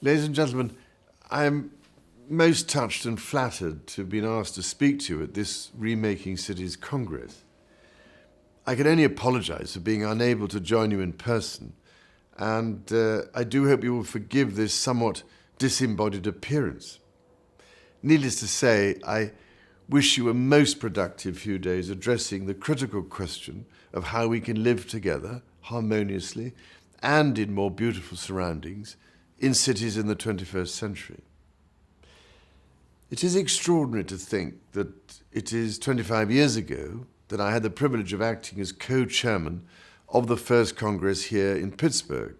Ladies and gentlemen, I am most touched and flattered to have been asked to speak to you at this Remaking Cities Congress. I can only apologise for being unable to join you in person, and I do hope you will forgive this somewhat disembodied appearance. Needless to say, I wish you a most productive few days addressing the critical question of how we can live together harmoniously and in more beautiful surroundings in cities in the 21st century. It is extraordinary to think that it is 25 years ago that I had the privilege of acting as co-chairman of the first Congress here in Pittsburgh,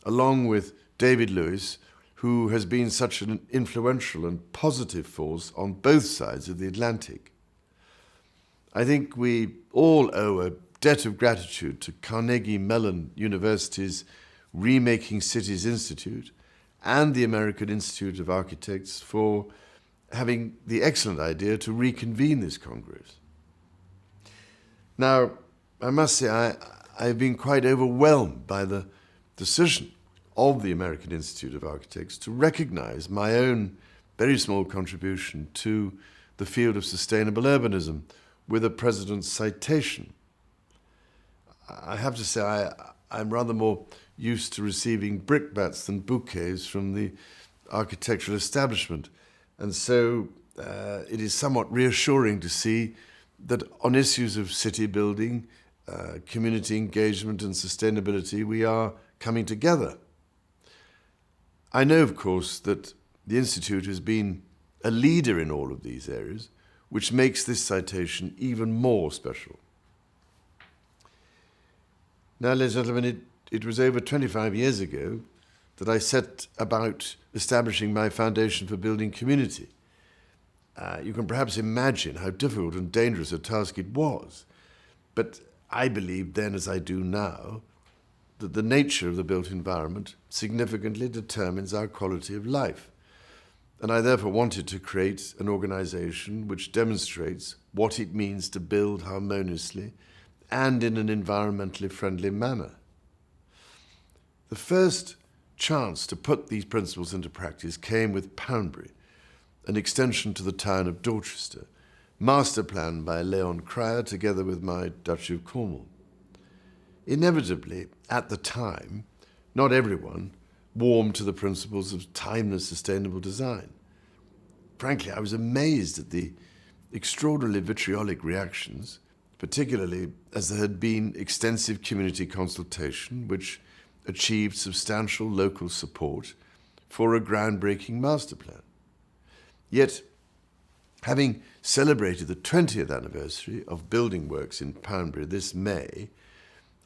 along with David Lewis, who has been such an influential and positive force on both sides of the Atlantic. I think we all owe a debt of gratitude to Carnegie Mellon University's Remaking Cities Institute and the American Institute of Architects for having the excellent idea to reconvene this Congress. Now, I must say I've been quite overwhelmed by the decision of the American Institute of Architects to recognize my own very small contribution to the field of sustainable urbanism with a president's citation. I have to say I'm rather more used to receiving brickbats than bouquets from the architectural establishment, and so it is somewhat reassuring to see that on issues of city building, community engagement and sustainability, we are coming together. I know, of course, that the Institute has been a leader in all of these areas, which makes this citation even more special. Now, ladies and gentlemen, it was over 25 years ago that I set about establishing my foundation for building community. You can perhaps imagine how difficult and dangerous a task it was, but I believed then, as I do now, that the nature of the built environment significantly determines our quality of life. And I therefore wanted to create an organization which demonstrates what it means to build harmoniously and in an environmentally friendly manner. The first chance to put these principles into practice came with Poundbury, an extension to the town of Dorchester, master planned by Leon Cryer together with my Duchy of Cornwall. Inevitably, at the time, not everyone warmed to the principles of timeless sustainable design. Frankly, I was amazed at the extraordinarily vitriolic reactions, particularly as there had been extensive community consultation which achieved substantial local support for a groundbreaking master plan. Yet, having celebrated the 20th anniversary of building works in Poundbury this May,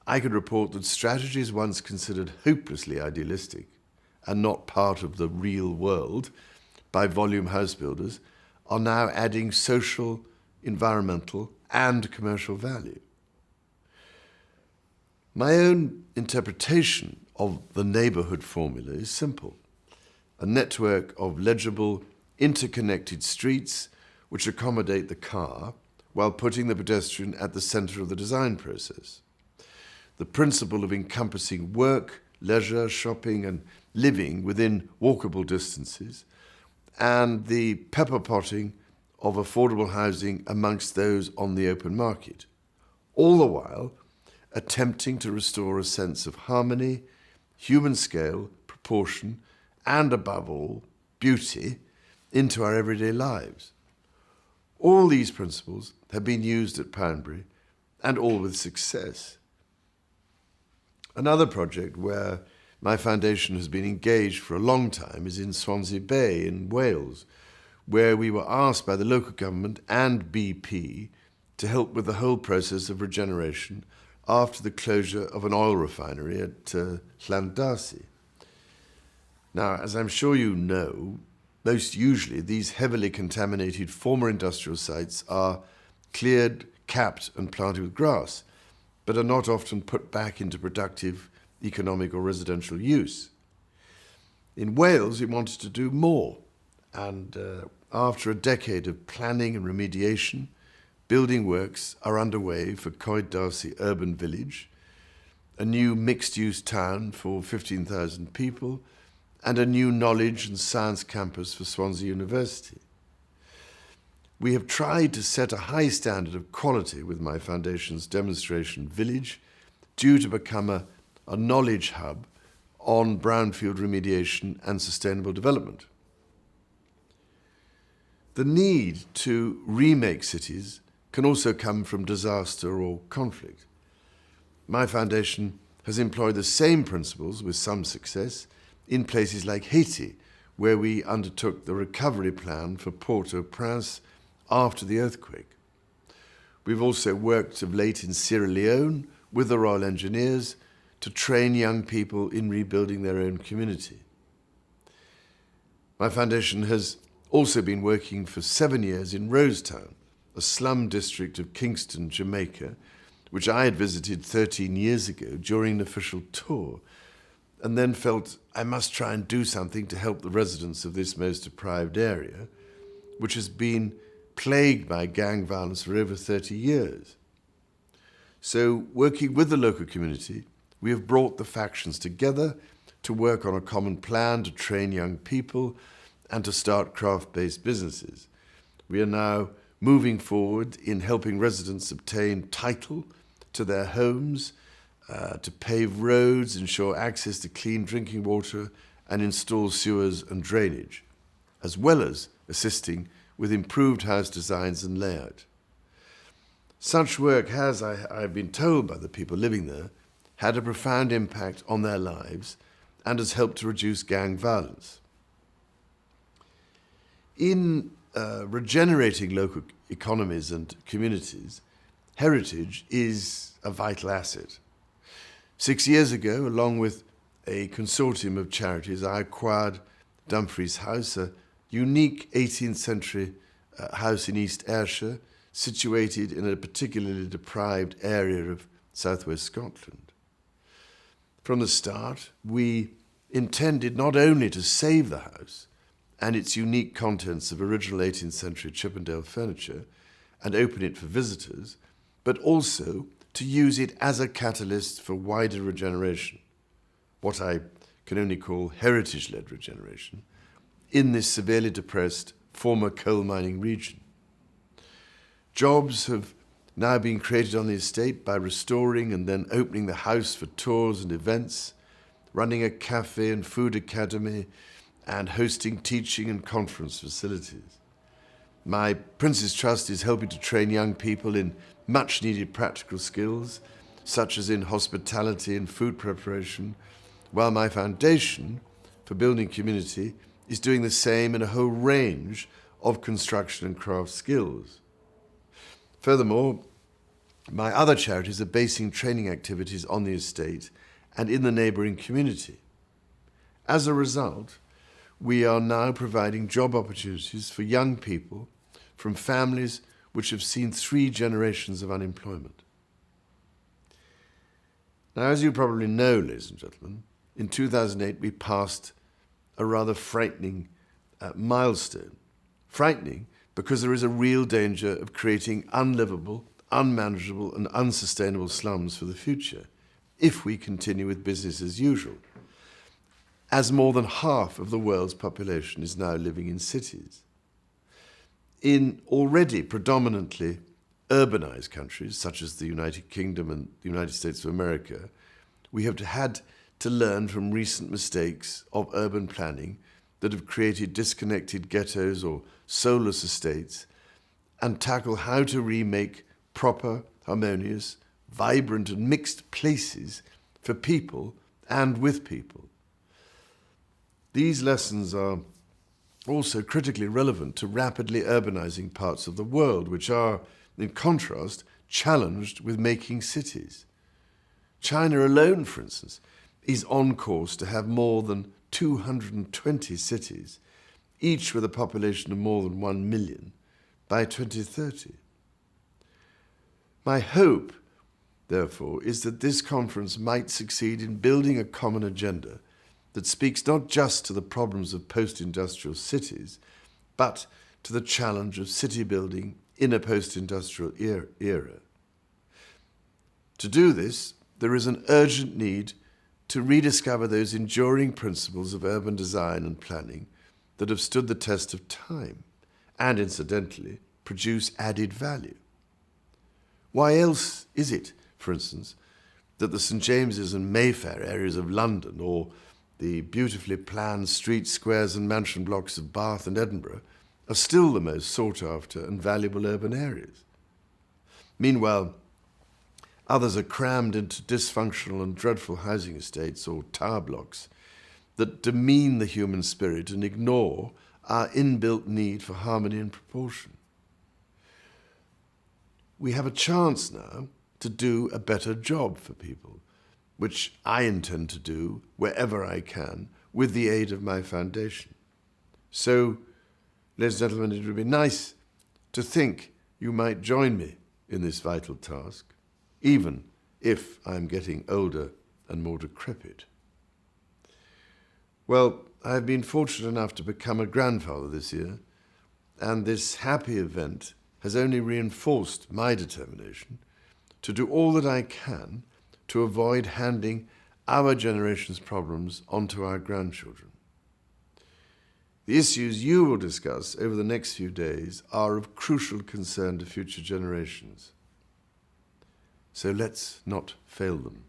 I could report that strategies once considered hopelessly idealistic and not part of the real world by volume house builders are now adding social, environmental, and commercial value. My own interpretation of the neighborhood formula is simple: a network of legible, interconnected streets which accommodate the car while putting the pedestrian at the center of the design process. The principle of encompassing work, leisure, shopping, and living within walkable distances, and the pepper potting of affordable housing amongst those on the open market, all the while attempting to restore a sense of harmony, human scale, proportion, and above all, beauty into our everyday lives. All these principles have been used at Poundbury, and all with success. Another project where my foundation has been engaged for a long time is in Swansea Bay in Wales, where we were asked by the local government and BP to help with the whole process of regeneration after the closure of an oil refinery at Llandarcy. Now, as I'm sure you know, most usually these heavily contaminated former industrial sites are cleared, capped and planted with grass, but are not often put back into productive economic or residential use. In Wales, we wanted to do more, and after a decade of planning and remediation, building works are underway for Coed Darcy Urban Village, a new mixed-use town for 15,000 people, and a new knowledge and science campus for Swansea University. We have tried to set a high standard of quality with my foundation's demonstration village, due to become a knowledge hub on brownfield remediation and sustainable development. The need to remake cities can also come from disaster or conflict. My foundation has employed the same principles with some success in places like Haiti, where we undertook the recovery plan for Port-au-Prince after the earthquake. We've also worked of late in Sierra Leone with the Royal Engineers to train young people in rebuilding their own community. My foundation has also been working for 7 years in Rosetown, a slum district of Kingston, Jamaica, which I had visited 13 years ago during an official tour, and then felt I must try and do something to help the residents of this most deprived area, which has been plagued by gang violence for over 30 years. So, working with the local community, we have brought the factions together to work on a common plan to train young people and to start craft-based businesses. We are now moving forward in helping residents obtain title to their homes, to pave roads, ensure access to clean drinking water, and install sewers and drainage, as well as assisting with improved house designs and layout. Such work has, I've been told by the people living there, had a profound impact on their lives and has helped to reduce gang violence. In regenerating local economies and communities, heritage is a vital asset. 6 years ago, along with a consortium of charities, I acquired Dumfries House, a unique 18th century house in East Ayrshire, situated in a particularly deprived area of southwest Scotland. From the start, we intended not only to save the house and its unique contents of original 18th century Chippendale furniture and open it for visitors, but also to use it as a catalyst for wider regeneration, what I can only call heritage-led regeneration, in this severely depressed former coal mining region. Jobs have now been created on the estate by restoring and then opening the house for tours and events, running a cafe and food academy, and hosting teaching and conference facilities. My Prince's Trust is helping to train young people in much-needed practical skills, such as in hospitality and food preparation, while my foundation for building community is doing the same in a whole range of construction and craft skills. Furthermore, my other charities are basing training activities on the estate and in the neighbouring community. As a result, we are now providing job opportunities for young people from families which have seen 3 generations of unemployment. Now, as you probably know, ladies and gentlemen, in 2008 we passed a rather frightening milestone. Frightening because there is a real danger of creating unlivable, unmanageable and unsustainable slums for the future if we continue with business as usual, as more than half of the world's population is now living in cities. In already predominantly urbanized countries, such as the United Kingdom and the United States of America, we have had to learn from recent mistakes of urban planning that have created disconnected ghettos or soulless estates, and tackle how to remake proper, harmonious, vibrant and mixed places for people and with people. These lessons are also critically relevant to rapidly urbanizing parts of the world, which are, in contrast, challenged with making cities. China alone, for instance, is on course to have more than 220 cities, each with a population of more than 1 million, by 2030. My hope, therefore, is that this conference might succeed in building a common agenda that speaks not just to the problems of post-industrial cities, but to the challenge of city building in a post-industrial era. To do this, there is an urgent need to rediscover those enduring principles of urban design and planning that have stood the test of time and, incidentally, produce added value. Why else is it, for instance, that the St James's and Mayfair areas of London, or the beautifully planned street squares and mansion blocks of Bath and Edinburgh, are still the most sought after and valuable urban areas? Meanwhile, others are crammed into dysfunctional and dreadful housing estates or tower blocks that demean the human spirit and ignore our inbuilt need for harmony and proportion. We have a chance now to do a better job for people, which I intend to do wherever I can with the aid of my foundation. So, ladies and gentlemen, it would be nice to think you might join me in this vital task, even if I'm getting older and more decrepit. Well, I've been fortunate enough to become a grandfather this year, and this happy event has only reinforced my determination to do all that I can to avoid handing our generation's problems onto our grandchildren. The issues you will discuss over the next few days are of crucial concern to future generations. So let's not fail them.